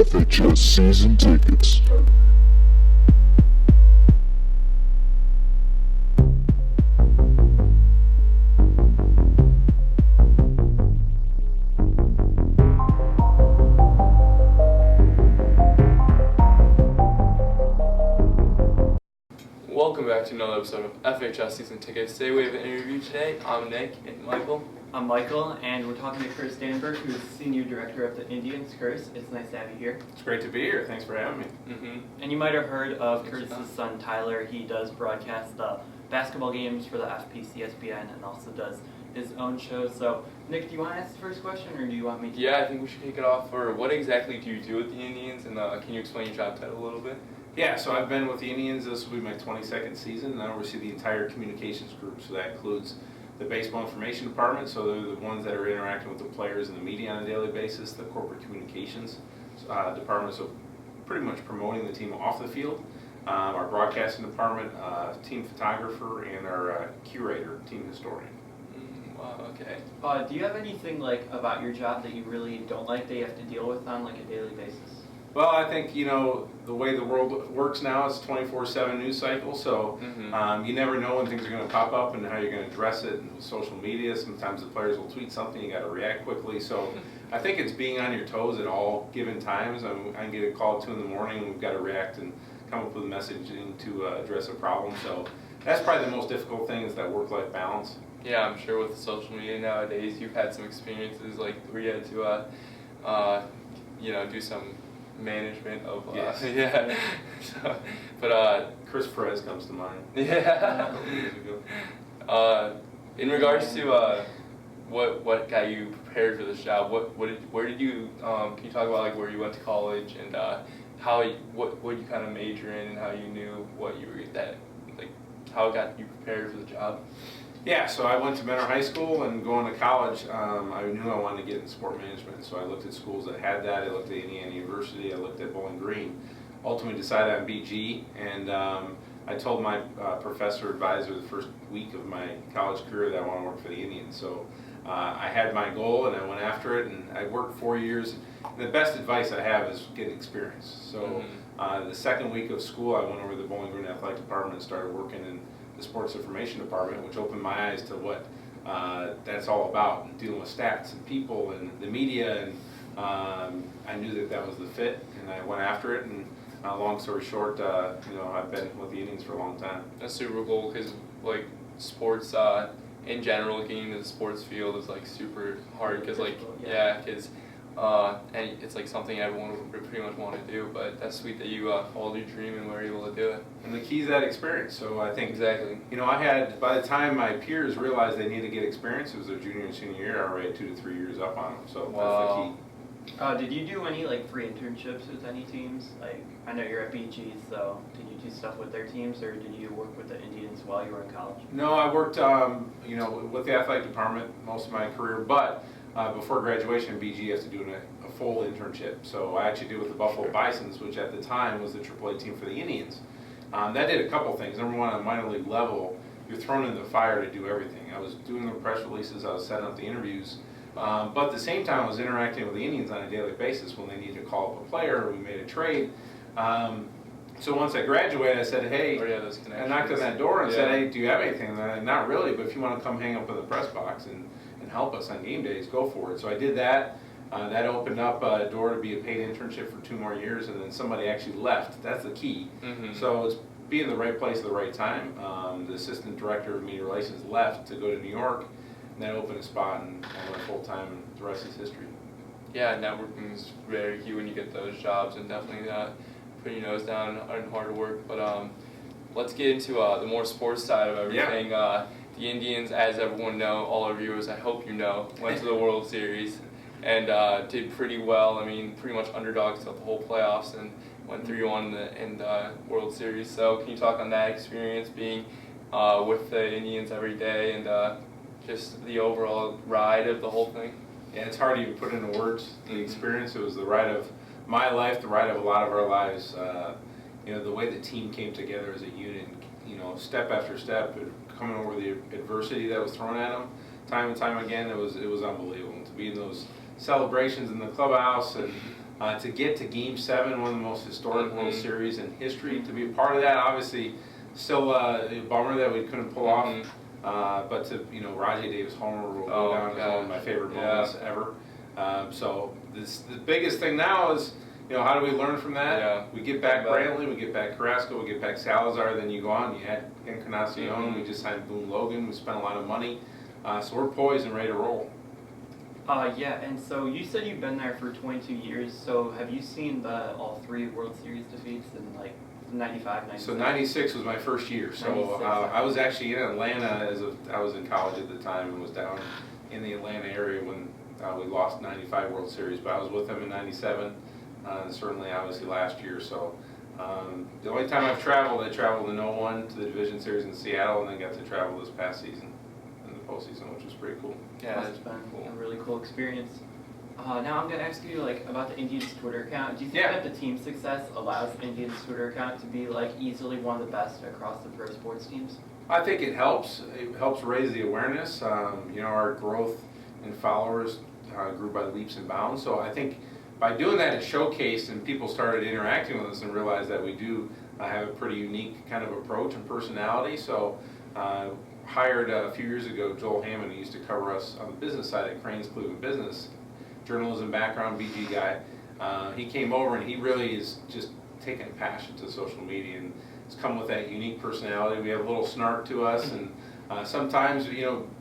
Fhs Season Tickets. Welcome back to another episode of Fhs Season Tickets. Today we have an interview today. I'm Nick and Michael. I'm Michael, and we're talking to Chris Danburg, who's Senior Director of the Indians. Chris, it's nice to have you here. It's great to be here. Thanks for having me. And you might have heard of Curtis's son, Tyler. He does broadcast the basketball games for the Fhs ESPN and also does his own show. So, Nick, do you want to ask the first question, or do you want me to? Yeah, I think we should kick it off for what exactly do you do with the Indians, and can you explain your job title a little bit? Yeah, so I've been with the Indians. This will be my 22nd season, and I oversee the entire communications group. So that includes the baseball information department, so they're the ones that are interacting with the players and the media on a daily basis, the corporate communications department, so pretty much promoting the team off the field, our broadcasting department, team photographer, and our curator, team historian. Wow, okay. Do you have anything about your job that you really don't like that you have to deal with on a daily basis? Well, I think, the way the world works now is 24/7 news cycle, so you never know when things are going to pop up and how you're going to address it. And with social media, sometimes the players will tweet something, you got to react quickly. So I think it's being on your toes at all given times. I can get a call at 2 in the morning and we've got to react and come up with messaging to address a problem. So that's probably the most difficult thing, is that work-life balance. Yeah, I'm sure with social media nowadays, you've had some experiences where you had to, do some management of yes. Yeah. So, but Chris Perez comes to mind. Yeah. In regards to what got you prepared for this job, where did you can you talk about where you went to college and what you kind of major in and how you knew what you were how it got you prepared for the job? Yeah, so I went to Mentor High School, and going to college, I knew I wanted to get in sport management. So I looked at schools that had that. I looked at Indiana University. I looked at Bowling Green. Ultimately decided on BG, and I told my professor advisor the first week of my college career that I want to work for the Indians. So I had my goal, and I went after it, and I worked 4 years. And the best advice I have is get experience. So the second week of school, I went over to the Bowling Green Athletic Department and started working in the sports information department, which opened my eyes to what that's all about, and dealing with stats and people and the media, and I knew that was the fit, and I went after it, and long story short, I've been with the Indians for a long time. That's super cool, because sports in general, getting into the sports field is super hard, because and it's something everyone would pretty much want to do, but that's sweet that you followed your dream and were able to do it. And the key is that experience. So I think exactly. I had, by the time my peers realized they needed to get experience, it was their junior and senior year, I already had 2 to 3 years up on them. So wow. That's the key. Did you do any free internships with any teams? I know you're at BG, so did you do stuff with their teams, or did you work with the Indians while you were in college? No, I worked with the athletic department most of my career, but before graduation at BG, you have to do a full internship. So I actually did with the Buffalo Bisons, which at the time was the AAA team for the Indians. That did a couple things. Number one, on a minor league level, you're thrown in the fire to do everything. I was doing the press releases, I was setting up the interviews, but at the same time I was interacting with the Indians on a daily basis when they needed to call up a player or we made a trade. So once I graduated, I said, hey, I knocked on that door and said, hey, do you have anything? And they're like, not really, but if you want to come hang up in the press box and help us on game days, go for it. So I did that. That opened up a door to be a paid internship for 2 more years, and then somebody actually left. That's the key. So it's be in the right place at the right time. The assistant director of media relations left to go to New York, and that opened a spot, and I went full-time, and the rest is history. Yeah, networking is very key when you get those jobs, and definitely putting your nose down and hard work. But let's get into the more sports side of everything. Yeah. The Indians, as everyone know, all our viewers, I hope you know, went to the World Series and did pretty well. I mean, pretty much underdogs throughout the whole playoffs and went 3-1 in the World Series. So can you talk on that experience, being with the Indians every day, and just the overall ride of the whole thing? Yeah, it's hard to even put into words the experience. It was the ride of my life, the ride of a lot of our lives. The way the team came together as a unit, step after step, coming over the adversity that was thrown at them, time and time again, it was unbelievable. And to be in those celebrations in the clubhouse and to get to Game 7, one of the most historic World Series in history, to be a part of that, obviously, still a bummer that we couldn't pull off. But to, Rajay Davis homer will go down as one of my favorite moments ever. So the biggest thing now is, how do we learn from that? Yeah. We get back Brantley, we get back Carrasco, we get back Salazar, then you go on, you add Encarnacion, we just signed Boone Logan, we spent a lot of money. So we're poised and ready to roll. Yeah, and so you said you've been there for 22 years, so have you seen all 3 World Series defeats in like 95, 96? So 96 was my first year. So I was actually in Atlanta I was in college at the time and was down in the Atlanta area when we lost 95 World Series, but I was with them in 97, and certainly obviously last year. So the only time I've traveled, I traveled in 01 to the Division Series in Seattle, and then got to travel this past season in the postseason, which was pretty cool. Yeah, that's been a really cool experience. Now I'm going to ask you about the Indians Twitter account. Do you think that the team success allows Indians Twitter account to be easily one of the best across the pro sports teams? I think it helps. It helps raise the awareness. Our growth in followers grew by leaps and bounds. So I think by doing that, it showcased and people started interacting with us and realized that we do have a pretty unique kind of approach and personality. So hired a few years ago Joel Hammond, who used to cover us on the business side at Crane's Cleveland Business, journalism background, BG guy. He came over and he really is just taken a passion to social media and has come with that unique personality. We have a little snark to us, and sometimes,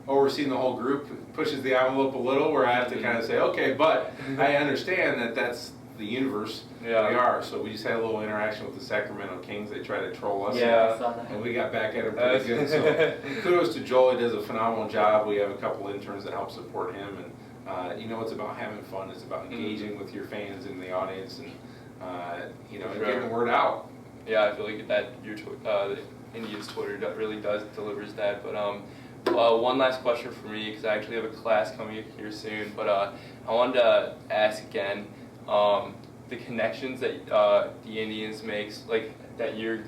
overseeing the whole group pushes the envelope a little where I have to kind of say, okay, but I understand that that's the universe we are. So we just had a little interaction with the Sacramento Kings. They tried to troll us, and we got back at them pretty good. So kudos to Joel. He does a phenomenal job. We have a couple interns that help support him, and it's about having fun. It's about engaging with your fans and the audience, and getting the word out. Yeah, I feel like that the Indians Twitter really delivers that. But one last question for me, because I actually have a class coming here soon. But I wanted to ask again, the connections that the Indians makes, that your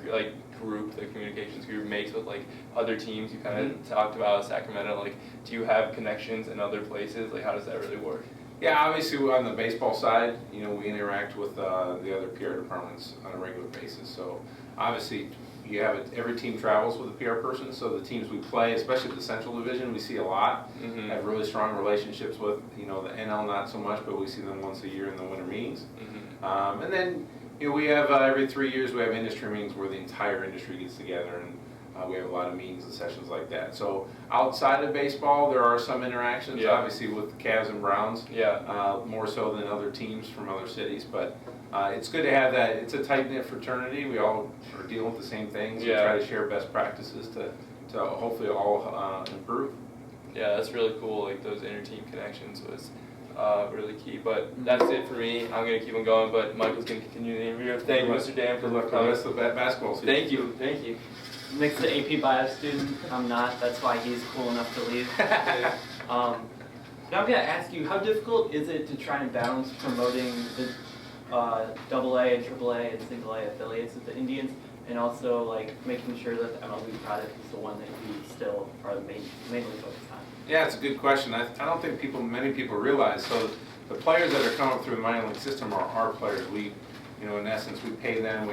group, the communications group makes with other teams. You kind of talked about Sacramento. Do you have connections in other places? How does that really work? Yeah, obviously on the baseball side, we interact with the other PR departments on a regular basis. So obviously you have every team travels with a PR person. So the teams we play, especially the Central Division, we see a lot. Have really strong relationships with, the NL not so much, but we see them once a year in the winter meetings. And then we have every 3 years we have industry meetings where the entire industry gets together, and we have a lot of meetings and sessions like that. So outside of baseball, there are some interactions, obviously with the Cavs and Browns, more so than other teams from other cities. But it's good to have that. It's a tight-knit fraternity. We all are dealing with the same things. We try to share best practices to hopefully all improve. Yeah, that's really cool. Those inter-team connections was really key. But that's it for me. I'm going to keep on going, but Michael's going to continue the interview. Thank you, Mr. Dan, for the rest of the basketball season. Thank you. Thank you. Nick's the AP Bio student. I'm not. That's why he's cool enough to leave. Now I'm going to ask you, how difficult is it to try and balance promoting the AA and AAA and single A affiliates of the Indians, and also making sure that the MLB product is the one that you still are mainly focused on? Yeah, it's a good question. I don't think many people realize. So the players that are coming through the minor league system are our players. We, in essence, we pay them.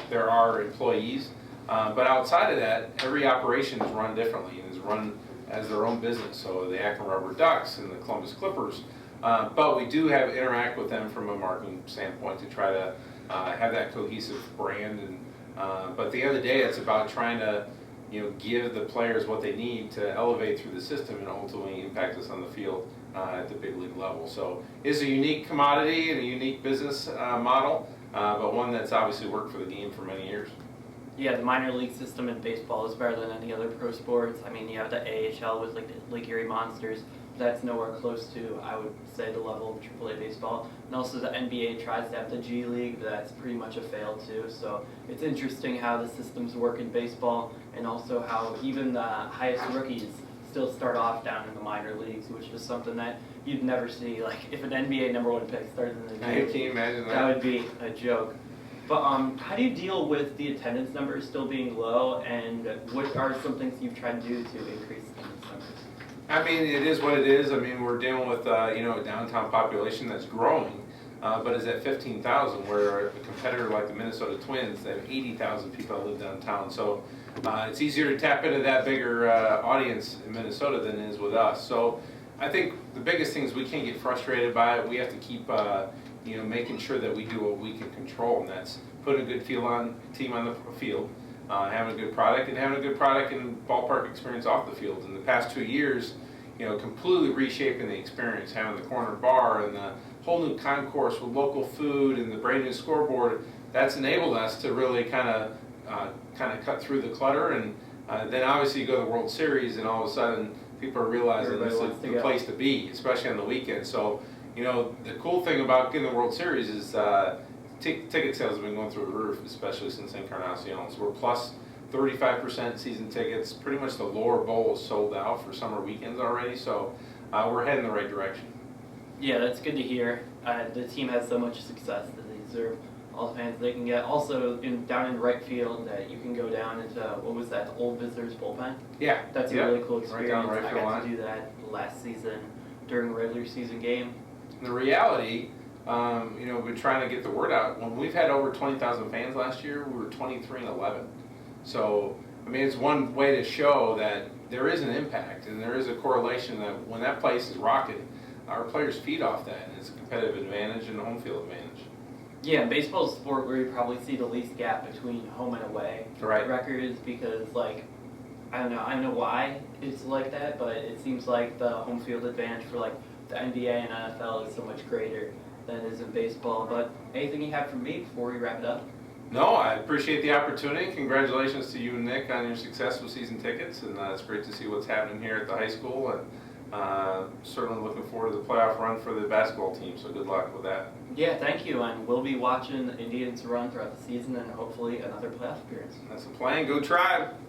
They're our employees. But outside of that, every operation is run differently and is run as their own business. So the Akron Rubber Ducks and the Columbus Clippers. But we do interact with them from a marketing standpoint to try to have that cohesive brand. But at the end of the day, it's about trying to give the players what they need to elevate through the system and ultimately impact us on the field at the big league level. So it's a unique commodity and a unique business model, but one that's obviously worked for the game for many years. Yeah, the minor league system in baseball is better than any other pro sports. I mean, you have the AHL with the Lake Erie Monsters. That's nowhere close to, I would say, the level of AAA baseball. And also the NBA tries to have the G League. That's pretty much a fail too. So it's interesting how the systems work in baseball, and also how even the highest rookies still start off down in the minor leagues, which is something that you'd never see. If an NBA #1 pick started in the minor leagues, Can you imagine that? That would be a joke. But how do you deal with the attendance numbers still being low, and what are some things you've tried to do to increase attendance numbers? I mean, it is what it is. I mean, we're dealing with a downtown population that's growing. but is at 15,000, where a competitor like the Minnesota Twins, they have 80,000 people that live downtown. So it's easier to tap into that bigger audience in Minnesota than it is with us. So I think the biggest thing is we can't get frustrated by it. We have to keep making sure that we do what we can control, and that's putting a good team on the field, having a good product, and having a good product and ballpark experience off the field. In the past 2 years, completely reshaping the experience, having the corner bar and the whole new concourse with local food and the brand new scoreboard. That's enabled us to really kind of cut through the clutter, and then obviously you go to the World Series, and all of a sudden people are realizing this is the place to be, especially on the weekend. So the cool thing about getting the World Series is ticket sales have been going through the roof, especially since Encarnacion. So we're plus 35% season tickets. Pretty much the lower bowl is sold out for summer weekends already, so we're heading in the right direction. Yeah, that's good to hear. The team has so much success that they deserve all the fans they can get. Also, down in right field, that you can go down into, what was that, the old visitors bullpen? Yeah. That's a really cool experience. Right down the right I field got line. to do that last season during a regular season game. The reality, we've been trying to get the word out. When we've had over 20,000 fans last year, we were 23-11. So, it's one way to show that there is an impact, and there is a correlation that when that place is rocking, our players feed off that, and it's a competitive advantage and a home field advantage. Yeah, baseball is a sport where you probably see the least gap between home and away records, because I don't know why it's like that, but it seems like the home field advantage for the NBA and NFL is so much greater than it is in baseball. But anything you have for me before we wrap it up? No, I appreciate the opportunity. Congratulations to you and Nick on your success with season tickets, and it's great to see what's happening here at the high school, and certainly looking forward to the playoff run for the basketball team, so good luck with that. Yeah, thank you, and we'll be watching the Indians run throughout the season and hopefully another playoff appearance. That's the plan. Go Tribe!